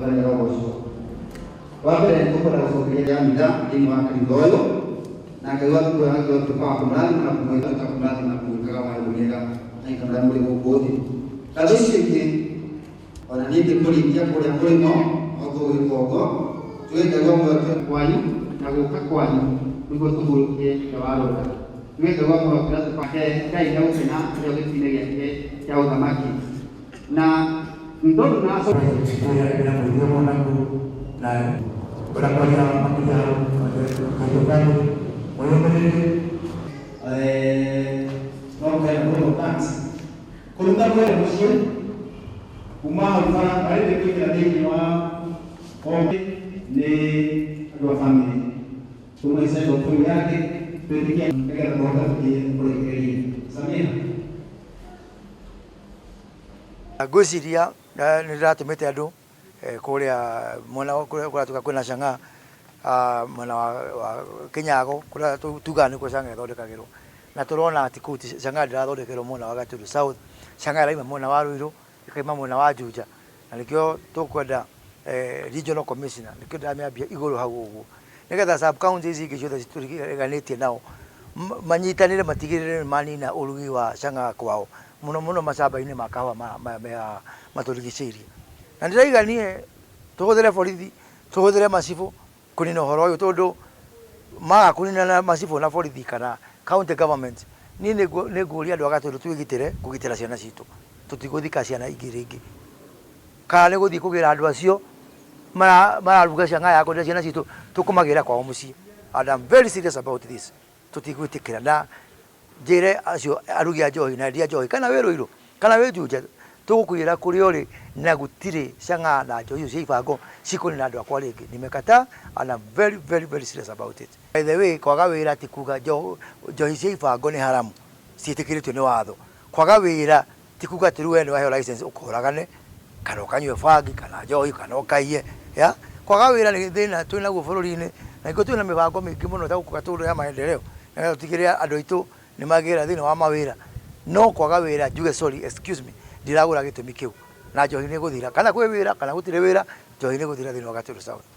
mũthenya wa ũcio. Wa mbere nĩ tũkwenda gũcokeria mitha thĩinĩ wa kanitha ũyũ na Ngai tukawa kũmũrathima na kũmwĩka kũmũrathima na kũmwĩkaga maũndũ mega mahinda marĩa mũrĩ gũkũ thĩ. Ngatho icio ingĩ ona niĩ ngĩkũringia kũrĩa mũrĩ no gũgĩka ũguo twĩkaga mweke kwanyu na gũka kwanyu nĩguo tũhũrũkie nja wa rũra. Twĩkaga mweke tũpake Ngai na gũkena kĩrĩa gĩtine gĩake kĩa ũthamaki na ndũrũ na Kuruta mwere mucio kuma hau arĩ kwĩkĩra thĩinĩ wa ombi nĩ andũ a bamĩrĩ tũmaica ndoto yake twĩtĩkia nĩgetha tũhote kũrekereria Samia. Ngwĩciria nĩ ndĩratũmĩte andũ kũrĩa mwena kũrĩa tuga kwĩna Chang'a mwena wa Kinyago kũrĩa tugaga nĩkuo Chang'a ĩthondekagĩrwo na tũrona atĩ kũu Chang'a ndĩrathondekerwo mwena wa Gatũndũ South. Chang'a ĩraima mwena wa Ruiru ĩkaima mwena wa Juja na nĩkĩo tũkwenda regional commissioner nĩkĩo ndamĩambia igũrũ hau ũguo nĩgetha sub counties ingĩ ciothe tũriganĩtie nao manyitanĩre matigĩrĩre nĩ manina ũrugi wa Chang'a kwao mũno mũno macamba-inĩ ma kahũa matũrigicĩirie. Na ndĩraiganie tũhũthĩre borithi tũhũthĩre macibũ kũnina ũhoro ũyũ tondũ maga kũnina na macibũ na borithi kana county government niĩ nĩngũria andũ a Gatũndũ twĩgitĩre kũgitĩra ciana citũ tũtigũthika ciana ingĩ rĩngĩ kana nĩ gũthiĩ kũgĩra andũ acio mararuga Chang'a ya kũrĩa ciana citũ tũkũmagĩra kwao mũciĩ. And I'm very serious about this. Tũtigwĩtĩkĩra na njĩre acio arugi a njohi na endia njohi kana wĩ Ruiru kana wĩ Juja tũgũkuĩra kũrĩa ũrĩ na gũtirĩ Chang'a na njohi icio cia ibango cikũnina andũ akwa rĩngĩ. Nimekataa and I'm very very very serious about it. By the way, kwaga wĩra ti kuga njohi cia ibango nĩ haramu ciĩtĩkĩrĩtio nĩ watho. Kwaga wĩra ti kuga atĩ rĩu we nĩ waheo license ũkoragane kana ũkanyue bangi kana njohi kana ũkaiye. Kwaga wĩra nĩ thĩna twĩ naguo bũrũri-inĩ na nĩkĩo twĩna mĩbango mĩingĩ mũno ta gũkũ Gatũndũ ya maendeleo nĩgetha tũtigĩrĩre andũ aitũ nĩ magĩra thĩinĩ wa mawĩra. No kwaga wĩra njuge sorry excuse me ndiragũra gĩtũmi kĩu na njohi nĩ gũthira kana kwĩ wĩra kana gũtirĩ wĩra njohi nĩ gũthira thĩinĩ wa Gatũndũ South.